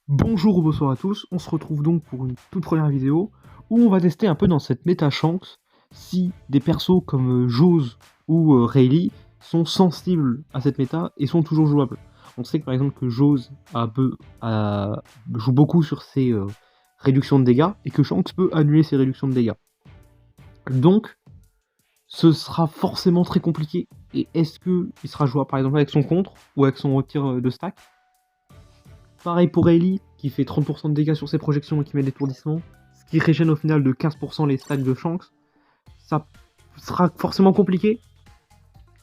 Bonjour ou bonsoir à tous, on se retrouve donc pour une toute première vidéo où on va tester un peu dans cette méta Shanks si des persos comme Jaws ou Rayleigh sont sensibles à cette méta et sont toujours jouables. On sait que par exemple que Jaws joue beaucoup sur ses réductions de dégâts et que Shanks peut annuler ses réductions de dégâts. Donc ce sera forcément très compliqué. Et est-ce qu'il sera jouable par exemple avec son contre ou avec son tir de stack? Pareil pour Rayleigh, qui fait 30% de dégâts sur ses projections et qui met l'étourdissement, ce qui régène au final de 15% les stacks de Shanks. Ça sera forcément compliqué.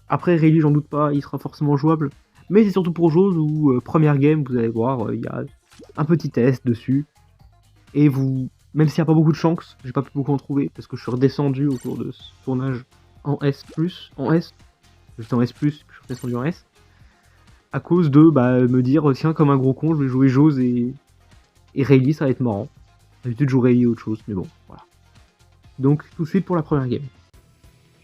Après, Rayleigh, j'en doute pas, il sera forcément jouable. Mais c'est surtout pour Jaws où, première game, vous allez voir, il y a un petit test dessus. Et vous, même s'il n'y a pas beaucoup de Shanks, j'ai pas pu beaucoup en trouver, parce que je suis redescendu au cours de ce tournage en S+, en S. J'étais en S+, puis je suis redescendu en S. À cause de me dire, tiens, comme un gros con, je vais jouer Jaws et Rayleigh, ça va être marrant. D'habitude, je joue Rayleigh autre chose, mais bon, voilà. Donc, tout de suite pour la première game.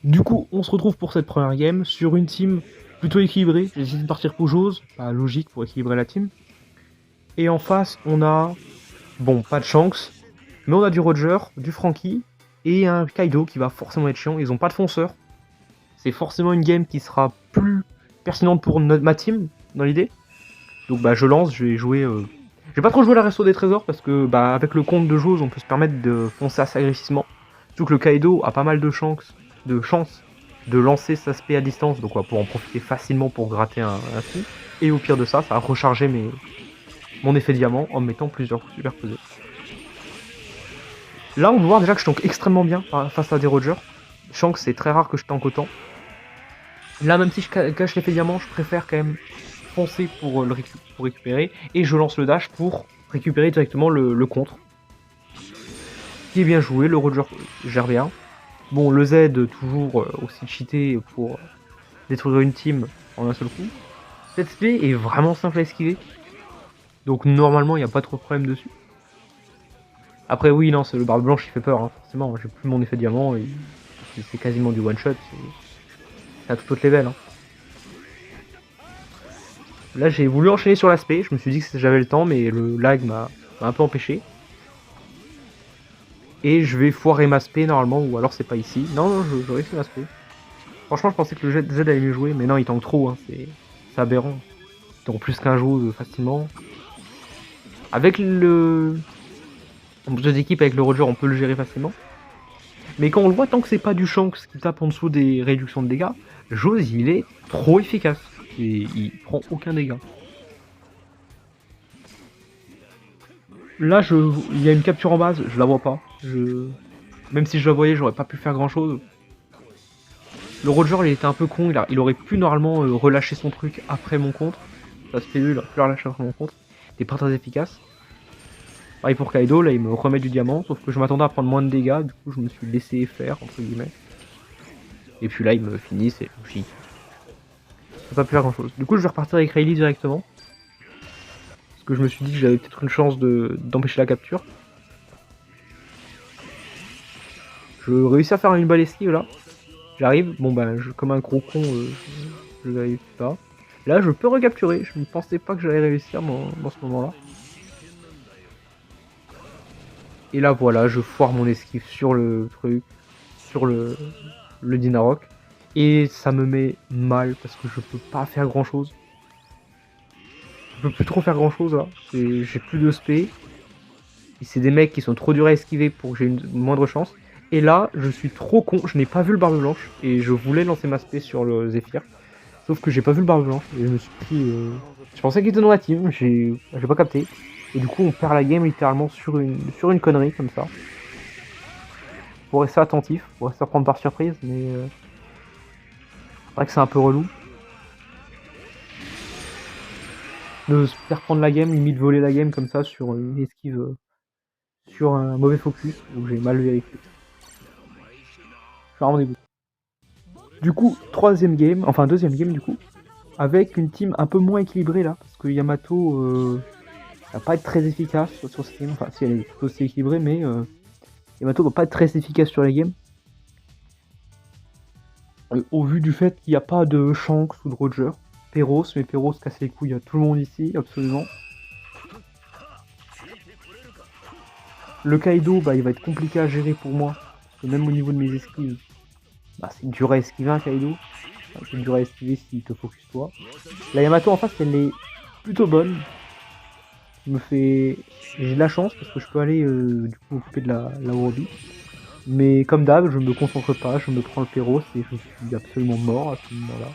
Du coup, on se retrouve pour cette première game sur une team plutôt équilibrée. J'ai décidé de partir pour Jaws, pas logique pour équilibrer la team. Et en face, on a, bon, pas de Shanks, mais on a du Roger, du Frankie et un Kaido qui va forcément être chiant. Ils ont pas de fonceur. C'est forcément une game qui sera plus pertinente pour ma team, dans l'idée. Donc je lance, je vais jouer... Je vais pas trop jouer la resto des trésors parce que avec le compte de Jaws, on peut se permettre de foncer assez agressivement. Surtout que le Kaido a pas mal de chances de lancer sa spé à distance, donc on va pouvoir en profiter facilement pour gratter un coup. Et au pire de ça, ça va recharger mon effet diamant en me mettant plusieurs coups superposés. Là, on peut voir déjà que je tank extrêmement bien face à des Rogers. Shanks, c'est très rare que je tank autant. Là, même si je cache l'effet diamant, je préfère quand même foncer pour récupérer, et je lance le dash pour récupérer directement le contre. Qui est bien joué, le Roger gère bien. Bon, le Z toujours aussi cheaté pour détruire une team en un seul coup. Cette spé est vraiment simple à esquiver, donc normalement il n'y a pas trop de problème dessus. Après oui, non, c'est le barbe blanche qui fait peur, hein, forcément, j'ai plus mon effet diamant, et c'est quasiment du one shot, c'est à tout autre level. Hein. Là j'ai voulu enchaîner sur l'aspect, je me suis dit que j'avais le temps, mais le lag m'a un peu empêché. Et je vais foirer ma spé normalement, ou alors c'est pas ici. Non, je réussis ma spé. Franchement, je pensais que le Z allait mieux jouer, mais non, il tank trop, hein, c'est aberrant. Il tank plus qu'un jour facilement. Avec le... En deux équipes, avec le Roger, on peut le gérer facilement. Mais quand on le voit, tant que c'est pas du Shanks qui tape en dessous des réductions de dégâts, Jaws, il est trop efficace. Et il prend aucun dégât. Là, il y a une capture en base, je la vois pas. Même si je la voyais, j'aurais pas pu faire grand chose. Le Roger, il était un peu con, il aurait pu normalement relâcher son truc après mon contre. Ça se fait lui, il aurait pu le relâcher après mon contre. Il est pas très efficace. Pareil pour Kaido, là il me remet du diamant, sauf que je m'attendais à prendre moins de dégâts, du coup je me suis laissé faire, entre guillemets. Et puis là il me finit, c'est logique. J'ai pas pu faire grand chose. Du coup je vais repartir avec Rayleigh directement. Parce que je me suis dit que j'avais peut-être une chance d'empêcher la capture. Je réussis à faire une balle esquive là. J'arrive, bon comme un gros con, je n'arrive pas. Là je peux recapturer, je ne pensais pas que j'allais réussir dans ce moment-là. Et là voilà, je foire mon esquive sur le truc, sur le Dinarok. Et ça me met mal parce que je peux pas faire grand chose. Je peux plus trop faire grand chose là. J'ai plus de spé. Et c'est des mecs qui sont trop durs à esquiver pour que j'ai une moindre chance. Et là, je suis trop con, je n'ai pas vu le barbe blanche. Et je voulais lancer ma spé sur le Zephyr. Sauf que j'ai pas vu le barbe blanche. Et je me suis pris... Je pensais qu'il était dans la team, j'ai pas capté. Et du coup, on perd la game littéralement sur une connerie comme ça. Faut rester attentif, faut rester à prendre par surprise, mais... C'est vrai que c'est un peu relou. De se faire prendre la game, limite voler la game comme ça sur une esquive... sur un mauvais focus, donc j'ai mal vérifié. Je suis vraiment dégoûté. Du coup, deuxième game du coup, avec une team un peu moins équilibrée là, parce que Yamato va pas être très efficace sur cette game, enfin si elle est tout aussi équilibrée, mais Yamato va pas être très efficace sur les games. Au vu du fait qu'il n'y a pas de Shanks ou de Roger, Perros, mais Perros casse les couilles à tout le monde ici, absolument. Le Kaido, bah, il va être compliqué à gérer pour moi. Parce que même au niveau de mes esquives, bah, c'est dur à esquiver un Kaido. Enfin, c'est dur à esquiver s'il te focus toi. La Yamato en face, elle est plutôt bonne. J'ai de la chance parce que je peux aller du coup occuper de la Wabi. Mais comme d'hab, je me concentre pas, je me prends le Péros et je suis absolument mort à ce moment-là.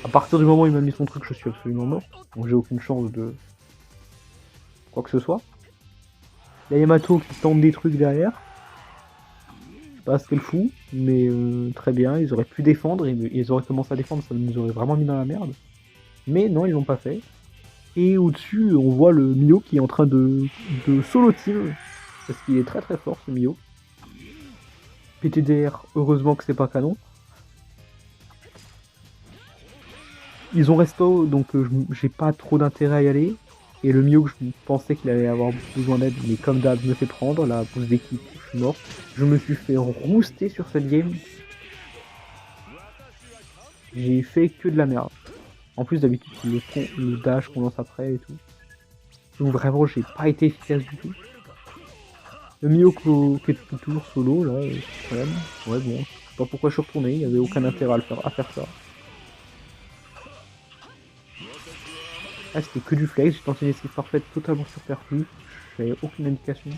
À partir du moment où il m'a mis son truc, je suis absolument mort. Donc j'ai aucune chance de quoi que ce soit. La Yamato qui tente des trucs derrière. Je sais pas ce qu'elle fout, mais très bien, ils auraient pu défendre, et ils auraient commencé à défendre, ça nous aurait vraiment mis dans la merde. Mais non, ils l'ont pas fait. Et au-dessus, on voit le Mio qui est en train de solo team, parce qu'il est très très fort ce Mio. PTDR, heureusement que c'est pas canon. Ils ont resto, donc j'ai pas trop d'intérêt à y aller. Et le Mio que je pensais qu'il allait avoir besoin d'aide, mais comme d'hab, me fait prendre. La pause d'équipe, je suis mort. Je me suis fait rouster sur cette game. J'ai fait que de la merde. En plus, d'habitude, c'est le dash qu'on lance après et tout. Donc vraiment, j'ai pas été efficace du tout. Le Mio qui est toujours solo, là, quand même. Ouais, bon, je sais pas pourquoi je suis retourné, il y avait aucun intérêt à faire ça. Là, c'était que du flex, j'ai tenté une esquive parfaite totalement surperflue, j'avais aucune indication.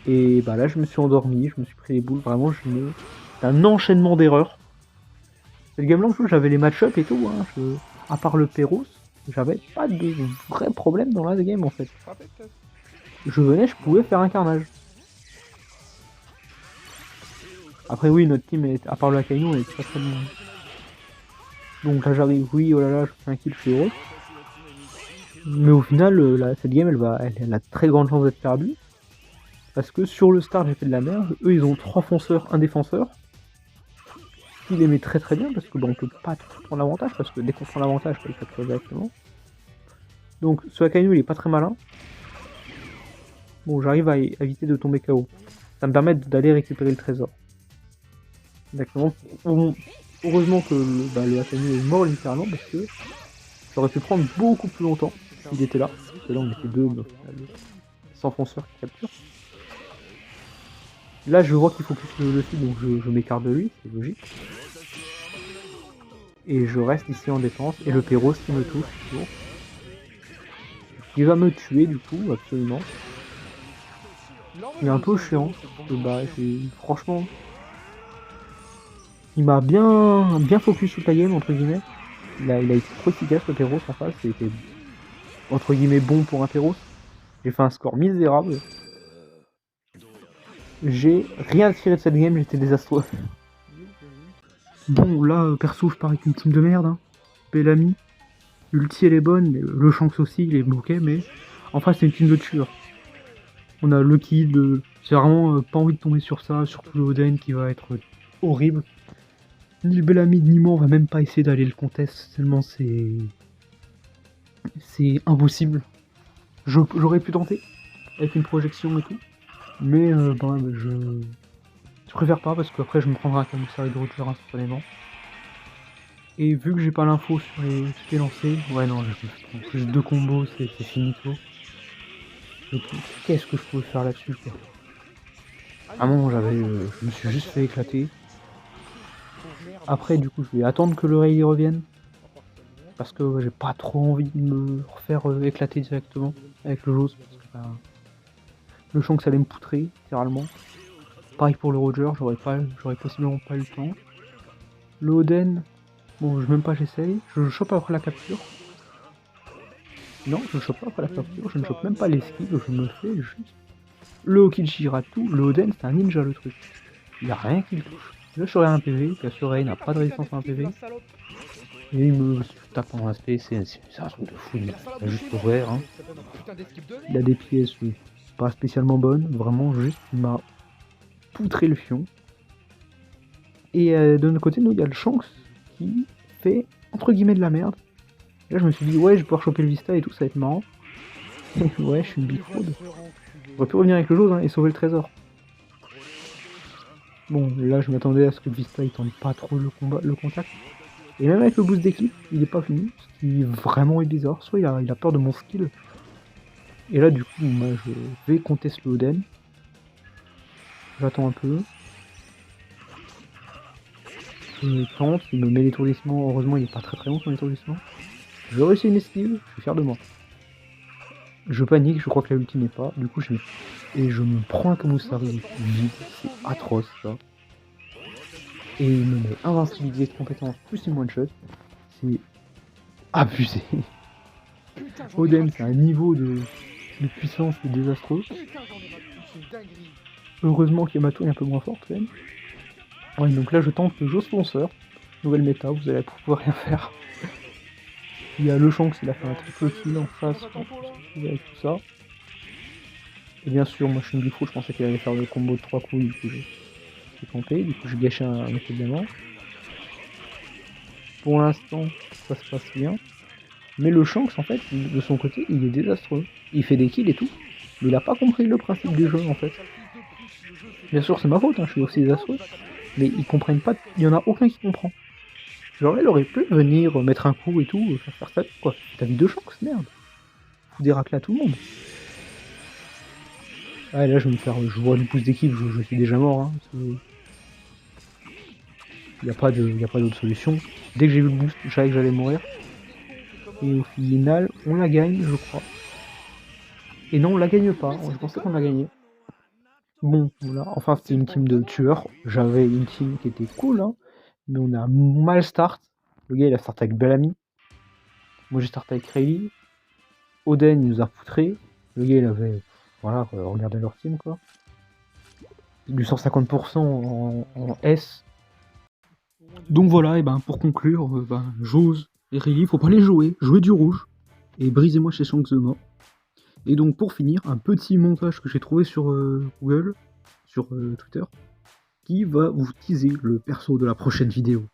Et bah là, je me suis endormi, je me suis pris les boules, vraiment, c'est un enchaînement d'erreurs. Cette game-là, en plus, j'avais les match-up et tout, hein. À part le Péros, j'avais pas de vrais problèmes dans la game, en fait. Je venais, je pouvais faire un carnage. Après, oui, notre team, à part le Akainu, elle est très très bien. Donc là, j'arrive, oui, oh là là, je fais un kill, je suis heureux. Mais au final, cette game, elle a très grande chance d'être perdue. Parce que sur le start, j'ai fait de la merde. Eux, ils ont 3 fonceurs, 1 défenseur. Il les met très très bien parce que bah, on peut pas prendre l'avantage. Parce que dès qu'on prend l'avantage, on peut le capturer directement. Donc ce Akainu, il est pas très malin. Bon, j'arrive à éviter de tomber KO. Ça me permet d'aller récupérer le trésor. Exactement. Heureusement que le Akainu est mort littéralement parce que ça aurait pu prendre beaucoup plus longtemps s'il était là. Parce que là, on était deux, mais au final, sans fonceur qui capture. Là, je vois qu'il faut que le dessus, donc je m'écarte de lui, c'est logique. Et je reste ici en défense. Et le Péros qui me touche, toujours. Il va me tuer, du coup, absolument. Il est un peu chiant. Bah, franchement, il m'a bien focus sur la game, entre guillemets. Il a été trop efficace, le Péros, en face. C'était, entre guillemets, bon pour un Péros. J'ai fait un score misérable. J'ai rien à tirer de cette game, j'étais désastreux. Bon, là, perso, je pars avec une team de merde. Hein. Bellamy. Ulti, elle est bonne, mais le Shanks aussi, il est bloqué, mais... En face, c'est une team de tueurs. On a Lucky, j'ai vraiment pas envie de tomber sur ça, surtout le Oden qui va être horrible. Ni le Bellamy, ni moi, on va même pas essayer d'aller le contest, tellement c'est impossible. J'aurais pu tenter, avec une projection et tout, mais je préfère pas, parce qu'après je me prendrai un commissariat de route instantanément. Et vu que j'ai pas l'info sur les lancers, ouais non, je prends plus 2 combos, c'est finito. Qu'est-ce que je pouvais faire là-dessus, quoi. À un moment, je me suis juste fait éclater. Après, du coup, je vais attendre que le Ray revienne. Parce que j'ai pas trop envie de me refaire éclater directement avec le Jose. Parce que le Shanks allait me poutrer, littéralement. Pareil pour le Roger, j'aurais possiblement pas eu le temps. Le Oden, bon, même pas j'essaye. Je chope après la capture. Non, je chope pas après la capture, je ne chope même pas l'esquive, je me fais juste... Le Okijiratu, le Oden, c'est un ninja le truc. Il n'y a rien qui le touche. Le Shorei a un PV, la Shorei n'a pas de résistance à un PV. Et il me tape en aspect, c'est un truc de fou, il a juste ouvert. Hein. Il a des pièces pas spécialement bonnes, vraiment juste, il m'a poutré le fion. Et de notre côté, nous, il y a le Shanks qui fait, entre guillemets, de la merde. Et là, je me suis dit, ouais, je vais pouvoir choper le Vista et tout, ça va être marrant. Ouais, je suis une big fraud. J'aurais pu revenir avec le Jose hein, et sauver le trésor. Bon, là, je m'attendais à ce que le Vista il tente pas trop le contact. Et même avec le boost d'équipe, il est pas fini. Ce qui vraiment est bizarre. Soit il a peur de mon skill. Et là du coup moi je vais contester le Oden. J'attends un peu. Il tente, il me met l'étourdissement, heureusement il est pas très long son étourdissement. Je réussis une esquive, je suis fier de moi. Je panique, je crois que la ulti n'est pas, du coup et je me prends un Kamusari vide, c'est atroce ça. Et il me met invincibilité de compétence plus une one shot, c'est abusé. Oden c'est un niveau de puissance qui est désastreux. Heureusement qu'Yamato est un peu moins forte quand même. Ouais, donc là je tente le jeu sponsor, nouvelle méta, vous allez pouvoir rien faire. Il y a le Shanks, il a fait un triple kill en face, avec tout ça. Et bien sûr, moi je suis une bifrou, je pensais qu'il allait faire le combo de 3 coups, du coup j'ai campé, du coup j'ai gâché un effet diamant. Pour l'instant, ça se passe bien. Mais le Shanks, en fait, de son côté, il est désastreux. Il fait des kills et tout, mais il a pas compris le principe du jeu, en fait. Bien sûr, c'est ma faute, hein, je suis aussi désastreux, mais ils comprennent pas, il y en a aucun qui comprend. Genre là, il aurait pu venir mettre un coup et tout, faire ça, quoi. T'as vu deux Shanks, merde. Faut des raclés à tout le monde. Ah, et là, je vais me faire. Je vois du pouce d'équipe, je suis déjà mort. Hein, il n'y a pas d'autre solution. Dès que j'ai vu le boost, je savais que j'allais mourir. Et au final, on la gagne, je crois. Et non, on la gagne pas. Je pensais qu'on la gagnait. Bon, voilà. Enfin, c'était une team de tueurs. J'avais une team qui était cool, hein. Mais on a mal start. Le gars, il a starté avec Bellamy. Moi, j'ai starté avec Rayleigh. Oden, il nous a poutré. Le gars, il avait. Voilà, regardez leur team, quoi. Du 150% en S. Donc voilà, et ben pour conclure, Jose et Rayleigh, faut pas les jouer, jouez du rouge, et brisez-moi chez Shanks-Zema. Et donc pour finir, un petit montage que j'ai trouvé sur Google, sur Twitter, qui va vous teaser le perso de la prochaine vidéo.